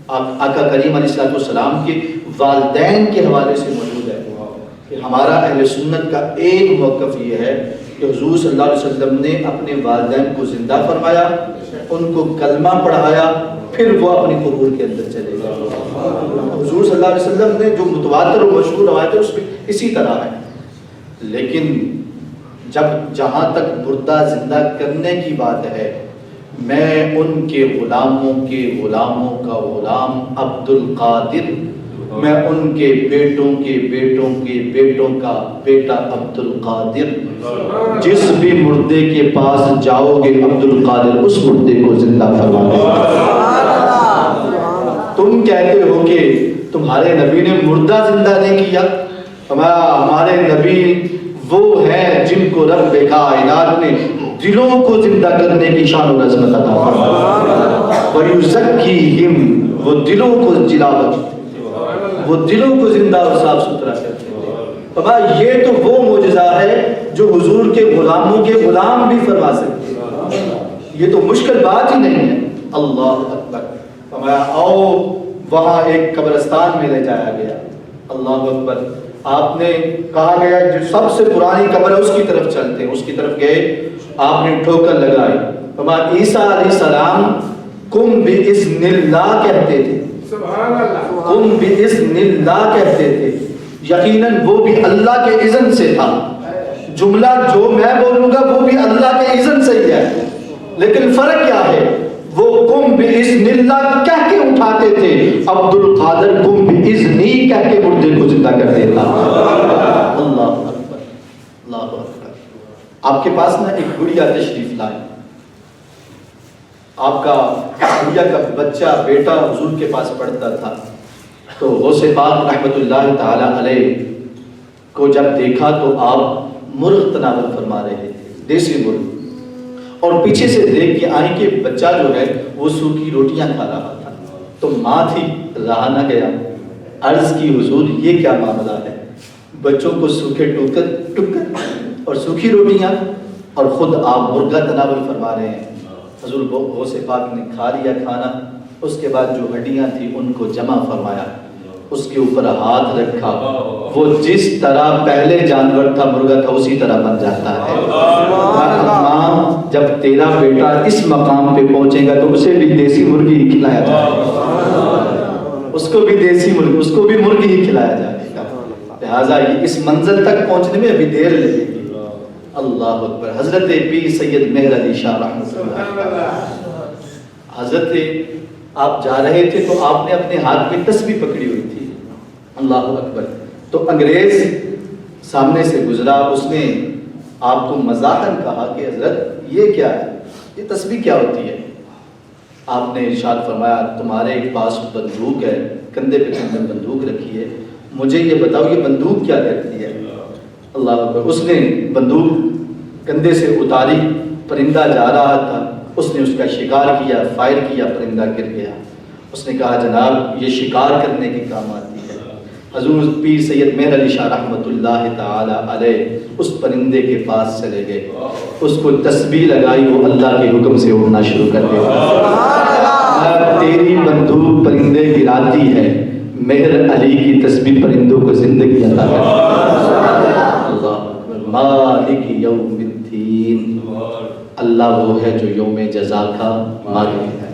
آقا کریم علیہ السلام کے والدین کے حوالے سے موجود ہے کہ ہمارا اہل سنت کا ایک موقف یہ ہے کہ حضور صلی اللہ علیہ وسلم نے اپنے والدین کو زندہ فرمایا، ان کو کلمہ پڑھایا، پھر وہ اپنی قبور کے اندر چلے گئے۔ حضور صلی اللہ علیہ وسلم نے جو متواتر و مشہور روایت ہے اس میں اسی طرح ہے، لیکن جہاں تک مردہ زندہ کرنے کی بات ہے، میں ان کے غلاموں کا غلام عبد القادر، میں ان کے بیٹوں کے بیٹوں کے بیٹوں کا بیٹا عبد القادر، جس بھی مردے کے پاس جاؤ گے عبد القادر اس مردے کو زندہ فرما دے گا۔ تم کہتے ہو کہ تمہارے نبی نے مردہ زندہ نہیں کیا، ہمارے نبی وہ ہیں جن کو رب کائنات نے دلوں کو زندہ کرنے کی شان و عظمت عطا فرمائی، وَيُزَكِّيهِمْ، وہ دلوں کو جلا بخشتے، وہ دلوں کو زندہ اور صاف ستھرا کرتے ہیں۔ بابا یہ تو وہ معجزہ ہے جو حضور کے غلاموں کے غلام بھی فرما سکتے ہیں، یہ تو مشکل بات ہی نہیں ہے۔ اللہ اکبر، فرمایا آؤ، وہاں ایک قبرستان میں لے جایا گیا، اللہ اکبر، آپ نے کہا گیا جو سب سے پرانی قبر ہے اس کی طرف چلتے ہیں، اس کی طرف گئے، آپ نے ٹھوکر لگائی، فرمایا عیسیٰ علیہ السلام قم بِإِذْنِ اللَّهِ کہتے تھے، قم بِإِذْنِ اللَّهِ کہتے تھے، یقیناً وہ بھی اللہ کے اذن سے تھا، جملہ جو میں بولوں گا وہ بھی اللہ کے اذن سے ہی ہے، لیکن فرق کیا ہے، وہ قم بِإِذْنِ اللَّهِ کہہ کے اٹھاتے تھے، عبد القادر قم بِإِذْنِی کہہ کے مردے کو زندہ کر دیتا۔ اللہ اکبر، اللہ اکبر۔ آپ کے پاس نا ایک گڑیا تشریف لائے، آپ کا گڑیا کا بچہ بیٹا حضور کے پاس پڑھتا تھا، تو غوث پاک رحمۃ اللہ تعالی علیہ کو جب دیکھا تو آپ مرغ تناول فرما رہے تھے، دیسی مرغ، اور پیچھے سے دیکھ کے آئیں کہ بچہ جو ہے وہ سوکھی روٹیاں کھا رہا تھا، تو ماں تھی، رہا نہ گیا، عرض کی حضور یہ کیا معاملہ ہے؟ بچوں کو سوکھے ٹکر اور سوکھی روٹیاں اور خود آپ مرغا تناول فرما رہے ہیں۔ حضور غوث پاک نے کھا لیا کھانا، اس کے بعد جو ہڈیاں تھیں ان کو جمع فرمایا، اس کے اوپر ہاتھ رکھا، وہ جس طرح پہلے جانور تھا مرغا تھا اسی طرح بن جاتا ہے۔ ماں جب تیرا بیٹا اس مقام پہ پہنچے گا تو اسے بھی دیسی مرغی ہی کھلایا جائے گا، اس کو بھی دیسی مرغی، اس کو بھی مرغی ہی کھلایا جائے گا۔ لہٰذا اس منزل تک پہنچنے میں ابھی دیر لگے گی۔ اللہ اکبر۔ حضرت پیر سید مہر علی شاہ رحمۃ اللہ، حضرت آپ جا رہے تھے تو آپ نے اپنے ہاتھ میں تسبیح پکڑی ہوئی تھی، اللہ اکبر، تو انگریز سامنے سے گزرا، اس نے آپ کو مزاحاً کہا کہ حضرت یہ کیا ہے، یہ تسبیح کیا ہوتی ہے؟ آپ نے ارشاد فرمایا تمہارے پاس بندوق ہے، کندھے پہ کندھے بندوق رکھی ہے، مجھے یہ بتاؤ یہ بندوق کیا کرتی ہے؟ اللہ اکبر۔ اس نے بندوق کندھے سے اتاری، پرندہ جا رہا تھا، اس نے اس کا شکار کیا، فائر کیا، پرندہ گر گیا۔ اس نے کہا جناب یہ شکار کرنے کے کام آتی ہے۔ حضور پیر سید مہر علی شاہ رحمۃ اللہ تعالی علیہ اس پرندے کے پاس چلے گئے، اس کو تسبیح لگائی، وہ اللہ کے حکم سے اڑنا شروع کر دیا۔ تیری بندوق پرندے گراتی ہے، مہر علی کی تسبیح پرندوں کو زندگی عطا کرتی ہے۔ مالک یوم الدین، اللہ وہ ہے جو یوم جزا کا مالک ہے۔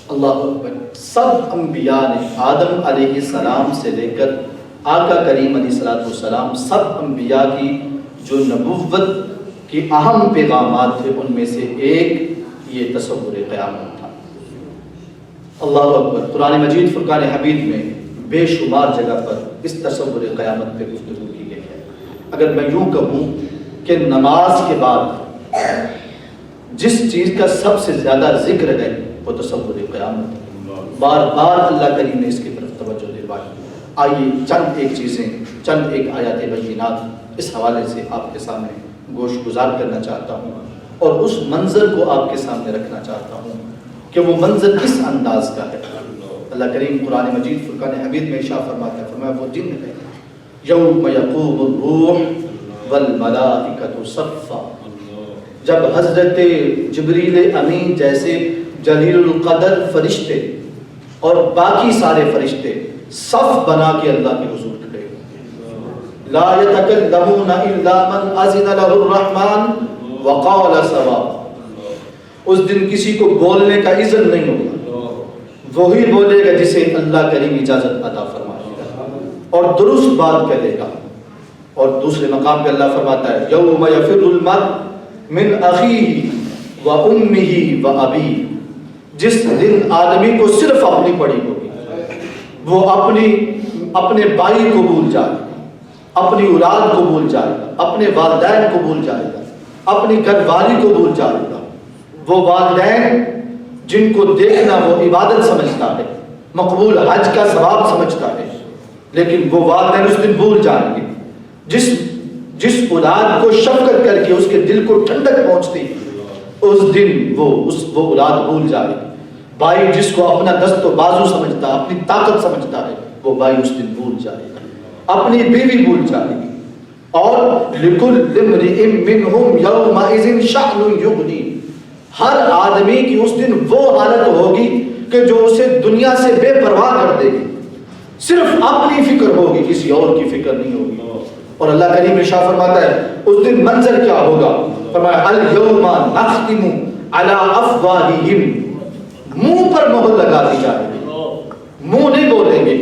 اللہ اکبر۔ سب انبیاء نے آدم علیہ السلام سے لے کر آقا کریم علیہ السلام، سب انبیاء کی جو نبوت کی اہم پیغامات تھے ان میں سے ایک یہ تصور قیامت تھا۔ اللہ اکبر۔ قرآن مجید فرقان حمید میں بے شمار جگہ پر اس تصور قیامت پہ گفتگو کی گئی ہے۔ اگر میں یوں کہوں کہ نماز کے بعد جس چیز کا سب سے زیادہ ذکر ہے وہ تصور قیامت ہے، بار بار اللہ کریم نے اس کی طرف توجہ دلوائی۔ آئیے چند ایک چیزیں، چند ایک آیات بینات اس حوالے سے آپ کے سامنے گوش گزار کرنا چاہتا ہوں اور اس منظر کو آپ کے سامنے رکھنا چاہتا ہوں کہ وہ منظر کس انداز کا ہے۔ اللہ کریم قرآن مجید فرقان حمید میں ارشاد فرماتا ہے، فرمایا وہ دن ہے یوم یقوم الروح والملائکۃ صفا، جب حضرت جبریل امین جیسے جلیل القدر فرشتے اور باقی سارے فرشتے صف بنا کے اللہ کے حضور کھڑے ہوں گے۔ لا یتکلمون الا من اذن له الرحمن وقال صواب، اس دن کسی کو بولنے کا اذن نہیں ہوگا، وہی بولے گا جسے اللہ کریم اجازت عطا فرمائے گا اور درست بات کہے گا۔ اور دوسرے مقام پہ اللہ فرماتا ہے یوم یفر المرء من اخیہ و امہ و ابیہ، جس دن آدمی کو صرف اپنی پڑی ہوگی، وہ اپنے بھائی کو بھول جائے گا، اپنی اولاد کو بھول جائے گا، اپنے والدین کو بھول جائے گا، اپنی گھر والی کو بھول جائے گا۔ وہ والدین جن کو دیکھنا وہ عبادت سمجھتا ہے، مقبول حج کا ثواب سمجھتا ہے، لیکن وہ والدین اس دن بھول جائیں گے۔ جس اولاد کو شفقت کر کے اس کے دل کو ٹھنڈک پہنچتی اس دن وہ اولاد بھول جائے گی۔ بھائی جس کو اپنا دست و بازو سمجھتا ہے، اپنی طاقت سمجھتا ہے، وہ بھائی اس دن بھول جائے گا، اپنی بیوی بھول جائے گی۔ اور لِكُلِّ امْرِئٍ مِّنْهُمْ يَوْمَئِذٍ شَأْنٌ يُغْنِيهِ، ہر آدمی کی اس دن وہ حالت ہوگی کہ جو اسے دنیا سے بے پرواہ کر دے گی، صرف اپنی فکر ہوگی، کسی اور کی فکر نہیں ہوگی۔ اور اللہ کریم ارشاد فرماتا ہے اس دن منظر کیا ہوگا، فرمایا الْيَوْمَ نَخْتِمُ عَلَىٰ أَفْوَاهِهِمْ، منہ پر مہر لگا دی جائے گی، منہ نہیں بولیں گے۔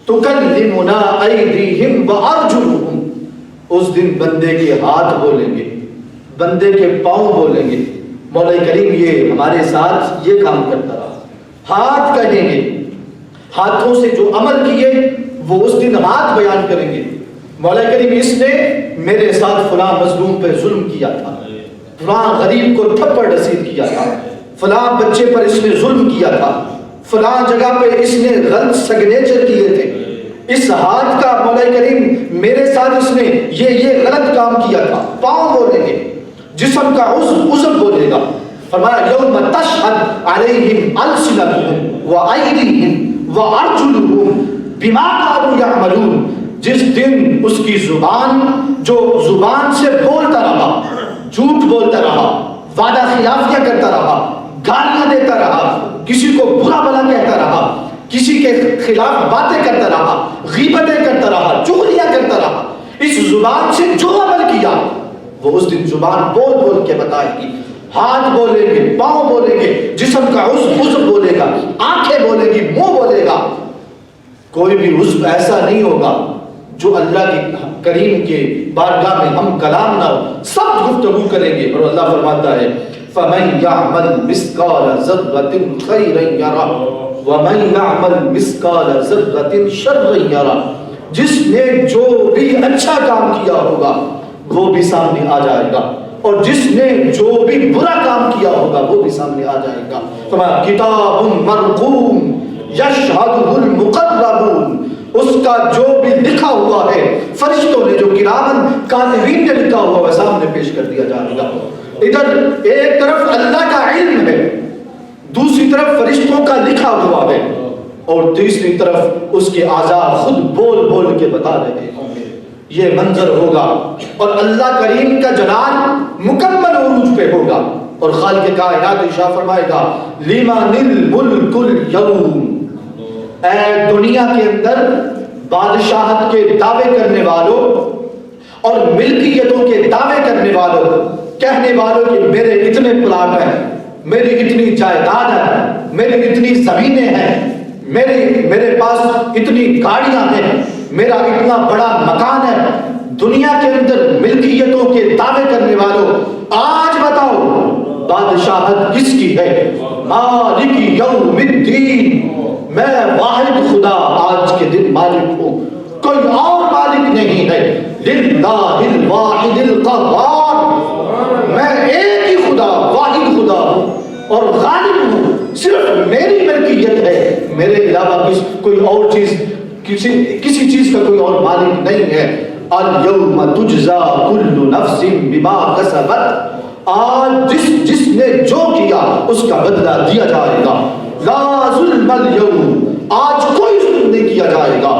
تُكَلِّمُنَا أَيْدِيهِمْ وَأَرْجُلُهُمْ، اس دن بندے کے ہاتھ بولیں گے، بندے کے پاؤں بولیں گے۔ مولا کریم یہ ہمارے ساتھ یہ کام کرتا رہا، ہاتھ کہیں گے، ہاتھوں سے جو عمل کیے وہ اس دن ہاتھ بیان کریں گے۔ مولا کریم اس نے میرے ساتھ فلاں مظلوم پہ ظلم کیا تھا، فلاں غریب کو تھپڑ رسید کیا تھا، فلاں بچے پر اس نے ظلم کیا تھا، فلاں جگہ پہ اس نے غلط سگنیچر کیے تھے، اس ہاتھ کا مولا کریم میرے ساتھ اس نے یہ غلط کام کیا تھا۔ پاؤں بولیں گے، جسم کا عضو بولے گا۔ فرمایا یوم تشہد علیہم السنتہم وایدیہم وارجلہم، بما كانوا يعملون، جس دن اس کی زبان جو زبان سے بولتا رہا، جھوٹ بولتا رہا، وعدہ خلافیاں کرتا رہا، گالیاں دیتا رہا، کسی کو برا بھلا کہتا رہا، کسی کے خلاف باتیں کرتا رہا، غیبتیں کرتا رہا، چغلیاں کرتا رہا، اس زبان سے جو عمل کیا وہ اس دن زبان بول بول کے بتائے گی، ہاتھ بولیں گے، پاؤں بولیں گے، جسم کا عضو بولے گا، آنکھیں بولے گی، منہ بولے گا، کوئی بھی عضو ایسا نہیں ہوگا جو اللہ کے کریم کے بارگاہ میں ہم کلام نہ ہو، سب گفتگو کریں گے۔ اور اللہ فرماتا ہے فَمَنْ يَعْمَلْ مِثْقَالَ ذَرَّةٍ خَيْرًا يَرَهُ وَمَنْ يَعْمَلْ مِثْقَالَ ذَرَّةٍ شَرًّا يَرَهُ، جس نے جو بھی اچھا کام کیا ہوگا وہ بھی سامنے آ جائے گا، اور جس نے جو بھی برا کام کیا ہوگا وہ بھی سامنے آ جائے گا۔ فرمایا کتاب مرقوم یشہدہ المقربون، اس کا جو بھی لکھا ہوا ہے فرشتوں نے، جو کرامن کاتبین نے لکھا ہوا ہے سامنے پیش کر دیا جائے گا۔ ادھر ایک طرف اللہ کا علم ہے، دوسری طرف فرشتوں کا لکھا ہوا ہے، اور تیسری طرف اس کے اعضاء خود بول بول کے بتا رہے ہوں گے۔ یہ منظر ہوگا اور اللہ کریم کا جلال مکمل عروج پہ ہوگا، اور خالق کائنات ارشاد فرمائے گا لمن الملک اليوم، اے دنیا کے اندر بادشاہت کے دعوے کرنے والوں اور ملکیتوں کے دعوے کرنے والوں، کہنے والوں کہ میرے اتنے پلاٹ ہیں، میری اتنی جائیداد ہے، میری اتنی زمینیں ہیں، میرے پاس اتنی گاڑیاں ہیں، میرا اتنا بڑا مکان ہے، دنیا کے اندر ملکیتوں کے دعوے کرنے والوں آج بتاؤ بادشاہت کس کی ہے؟ مالک یوم الدین، میں واحد خدا آج کے دن مالک ہوں، کوئی اور مالک نہیں ہے۔ للہ الواحد القہار، میں ایک ہی خدا، واحد خدا ہوں اور غالب ہوں، صرف میری ملکیت ہے، میرے علاوہ کوئی اور چیز، کسی چیز کا کوئی اور مالک نہیں ہے۔ اليوم تجزا کل نفس بما کسبت، آج جس نے جو کیا اس کا بدلہ دیا جائے گا۔ لا ظلم اليوم، آج کوئی ظلم نہیں کیا جائے گا۔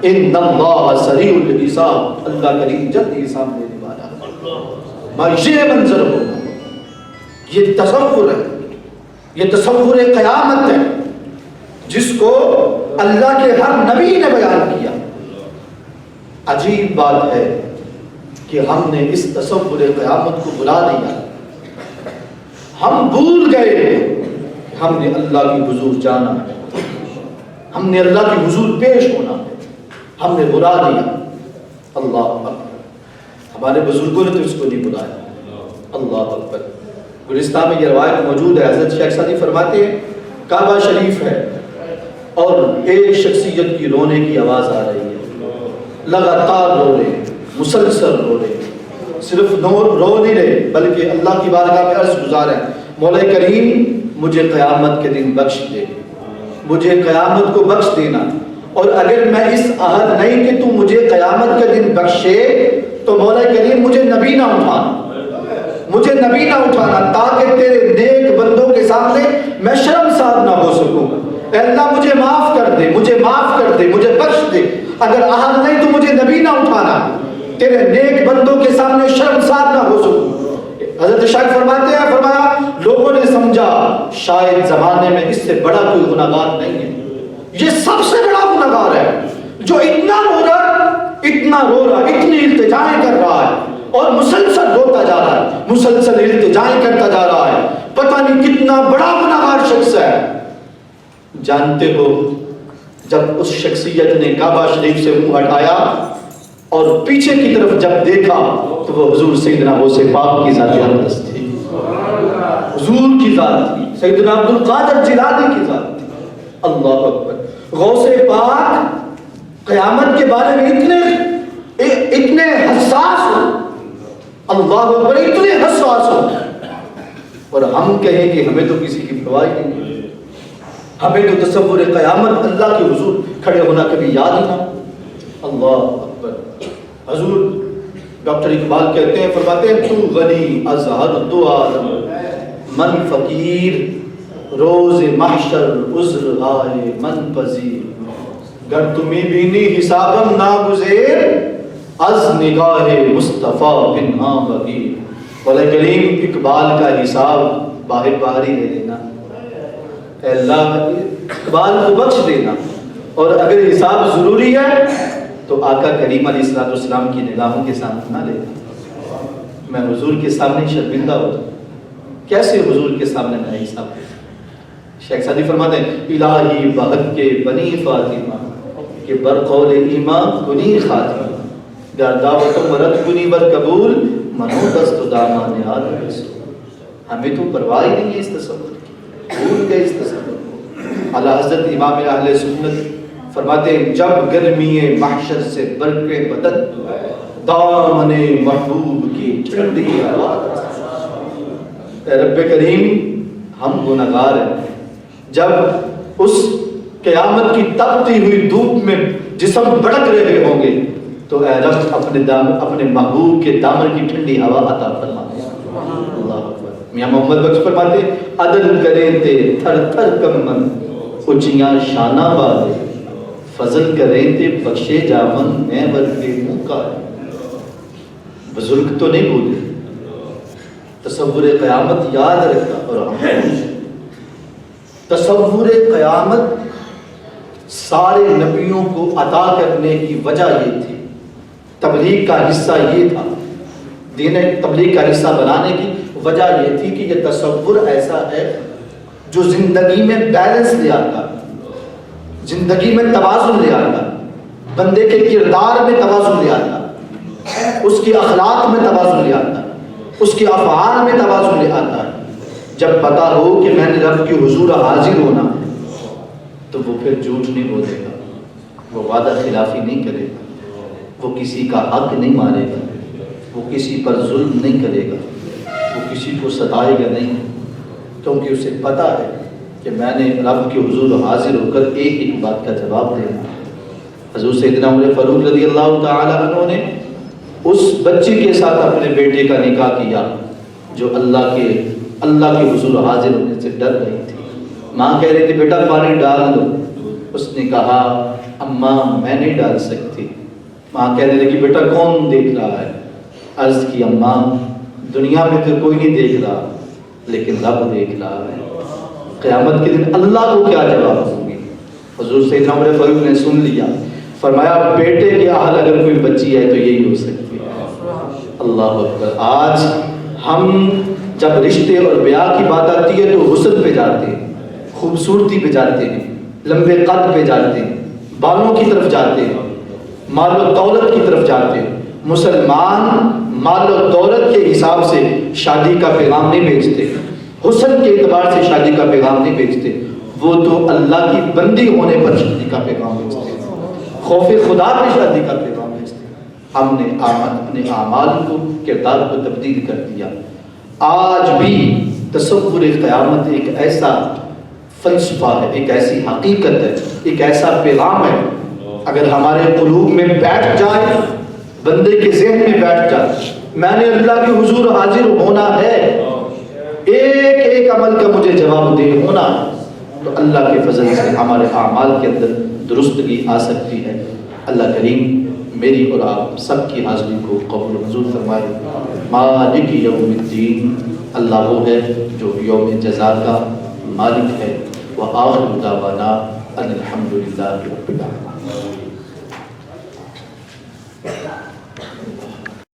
ان اللہ سریع الحساب، اللہ کریم جلدی حساب لینے والا ہے۔ یہ منظر ہوگا، یہ تصور ہے، یہ تصور قیامت ہے جس کو اللہ کے ہر نبی نے بیان کیا۔ عجیب بات ہے کہ ہم نے اس تصور قیامت کو بلا دیا، ہم بھول گئے ہم نے اللہ کی حضور جانا ہے، ہم نے اللہ کی حضور پیش ہونا ہے، ہم نے بلا دیا۔ اللہ اکبر، ہمارے بزرگوں نے تو اس کو نہیں بلایا۔ اللہ اکبر، گلستان میں یہ روایت موجود ہے، حضرت شیخ سعدی فرماتے ہیں کعبہ شریف ہے اور ایک شخصیت کی رونے کی آواز آ رہی ہے، لگاتار رو رہے، مسلسل رو رہے، صرف رو نہیں رہے بلکہ اللہ کی بارگاہ میں عرض گزار ہے مولا کریم مجھے قیامت کے دن بخش دے، مجھے قیامت کو بخش دینا، اور اگر میں اس عہد نہیں کہ تو مجھے قیامت کے دن بخشے تو مولا کریم مجھے نبی نہ اٹھانا، مجھے نبی نہ اٹھانا، تاکہ تیرے نیک بندوں کے سامنے میں شرمسار نہ ہو سکوں۔ اے اللہ مجھے معاف کر دے، مجھے معاف کر دے، مجھے بخش دے، اگر عہد نہیں تو مجھے نبی نہ اٹھانا، تیرے نیک بندوں کے سامنے شرمسار نہ ہو سکوں۔ حضرت شاہ فرماتے ہیں، فرمایا لوگوں نے سمجھا شاید زمانے میں اس سے بڑا کوئی گناہگار نہیں ہے، یہ سب سے بڑا گناہگار ہے جو اتنا رو رہا، اتنی التجائیں کر رہا ہے اور مسلسل روتا جا رہا ہے، مسلسل التجائیں کرتا جا رہا ہے، پتہ نہیں کتنا بڑا گناہگار شخص ہے۔ جانتے ہو جب اس شخصیت نے کعبہ شریف سے منہ ہٹایا اور پیچھے کی طرف جب دیکھا تو وہ حضور سیدنا غوث پاک کی ذات اقدس تھی، حضور کی ذات تھی، سیدنا عبد القادر جیلانی کی ذات تھی۔ اللہ اکبر، غوث پاک قیامت کے بارے میں اتنے حساس ہو، اللہ اکبر، اتنے حساس ہو، اور ہم کہیں کہ ہمیں تو کسی کی پرواہ نہیں ہے، ہمیں تو تصور قیامت اللہ کے حضور کھڑے ہونا کبھی یاد ہی نہ۔ اللہ اکبر، حضور ڈاکٹر اقبال کہتے ہیں، فرماتے ہیں تو غنی از ہر دو عالم من فقیر، روز محشر عذر آئے من پذیر۔ گر تمہیں بینی حسابم ناگزیر از نگاہ مصطفیٰ بن بغیر. مولا کریم اقبال کا حساب باہر باہر ہی لے لینا. اے اللہ اقبال کو بخش دینا. اور اگر حساب ضروری ہے تو آقا کریم علیہ الصلوۃ والسلام کی نگاہوں کے سامنے نہ لینا. میں حضور کے سامنے شرمندہ ہوتا ہوں. کیسے حضور کے سامنے میں حساب دے؟ شیخ سعدی فرماتے ہیں الہی بہت کے بنی فاطمہ کہ برقول ایمان کنی خاتمہ گر دعوت مرد کنی بر قبول منو دست دامان آدم رسول. ہمیں تو پرواہ ہی نہیں ہے اس تصور کی، بھول گئے اس تصور کو. اعلیٰ حضرت امام اہل سنت فرماتے ہیں جب گرمی محشر سے برق بدن دامن محبوب کی ٹھنڈی ہوا. اے رب کریم ہم گناہگار ہیں. جب اس قیامت کی تپتی ہوئی دھوپ میں جسم بھڑک رہے ہوں گے تو اے رب اپنے محبوب کے دامن کی ٹھنڈی ہوا عطا فرما. اللہ اکبر. میاں محمد بخش فرماتے عدل کریں تے تھر تھر کمن اچیاں شانہ والے فضل کریں تے بخشے جامن میں ورگے موقع. بزرگ تو نہیں بھولے، تصور قیامت یاد رکھا. اور ہم تصور قیامت سارے نبیوں کو عطا کرنے کی وجہ یہ تھی. تبلیغ کا حصہ یہ تھا. دین تبلیغ کا حصہ بنانے کی وجہ یہ تھی کہ یہ تصور ایسا ہے جو زندگی میں بیلنس لے آتا، زندگی میں توازن لے آتا، بندے کے کردار میں توازن لے آتا، اس کی اخلاق میں توازن لے آتا، اس کے افعال میں توازن لے آتا ہے. جب پتا ہو کہ میں نے رب کے حضور حاضر ہونا تو وہ پھر جھوٹ نہیں بولے گا، وہ وعدہ خلافی نہیں کرے گا، وہ کسی کا حق نہیں مارے گا، وہ کسی پر ظلم نہیں کرے گا، وہ کسی کو ستائے گا نہیں، کیونکہ اسے پتا ہے کہ میں نے رب کے حضور حاضر ہو کر ایک ایک بات کا جواب دینا. حضور سیدنا عمر فاروق رضی اللہ تعالی عنہ نے اس بچی کے ساتھ اپنے بیٹے کا نکاح کیا جو اللہ کے حضور حاضر ہونے سے ڈر رہی تھی. ماں کہہ رہی تھی بیٹا پانی ڈال دو. اس نے کہا اماں میں نہیں ڈال سکتی. ماں کہنے لگی بیٹا کون دیکھ رہا ہے؟ عرض کی اماں دنیا میں تو کوئی نہیں دیکھ رہا لیکن رب دیکھ رہا ہے. قیامت کے دن اللہ کو کیا جواب دوں گی؟ حضور سیدنا عمر فاروق نے سن لیا. فرمایا بیٹے کے اہل اگر کوئی بچی ہے تو یہی ہو سکتی ہے. اللہ اکبر. آج ہم جب رشتے اور بیاہ کی بات آتی ہے تو حسن پہ جاتے ہیں، خوبصورتی پہ جاتے ہیں، لمبے قد پہ جاتے ہیں، بالوں کی طرف جاتے ہیں، مال و دولت کی طرف جاتے ہیں. مسلمان مال و دولت کے حساب سے شادی کا پیغام نہیں بھیجتے، حسن کے اعتبار سے شادی کا پیغام نہیں بھیجتے. وہ تو اللہ کی بندی ہونے پر شادی کا پیغام بھیجتے ہیں، خوف خدا پہ شادی کا پیغام بھیجتے ہیں. ہم نے اپنے اعمال کو، کردار کو تبدیل کر دیا. آج بھی تصور قیامت ایک ایسا فلسفہ ہے، ایک ایسی حقیقت ہے، ایک ایسا پیغام ہے. اگر ہمارے قلوب میں بیٹھ جائے، بندے کے ذہن میں بیٹھ جائے میں نے اللہ کے حضور حاضر ہونا ہے، ایک ایک عمل کا مجھے جواب دے ہونا، تو اللہ کے فضل سے ہمارے اعمال کے اندر درستگی آ سکتی ہے. اللہ کریم میری اور آپ سب کی حاضری کو قبول و منظور فرمائے. مالک یوم الدین، اللہ وہ ہے جو یوم جزا کا مالک ہے. وآخر دعوانا ان الحمد للہ رب العالمین.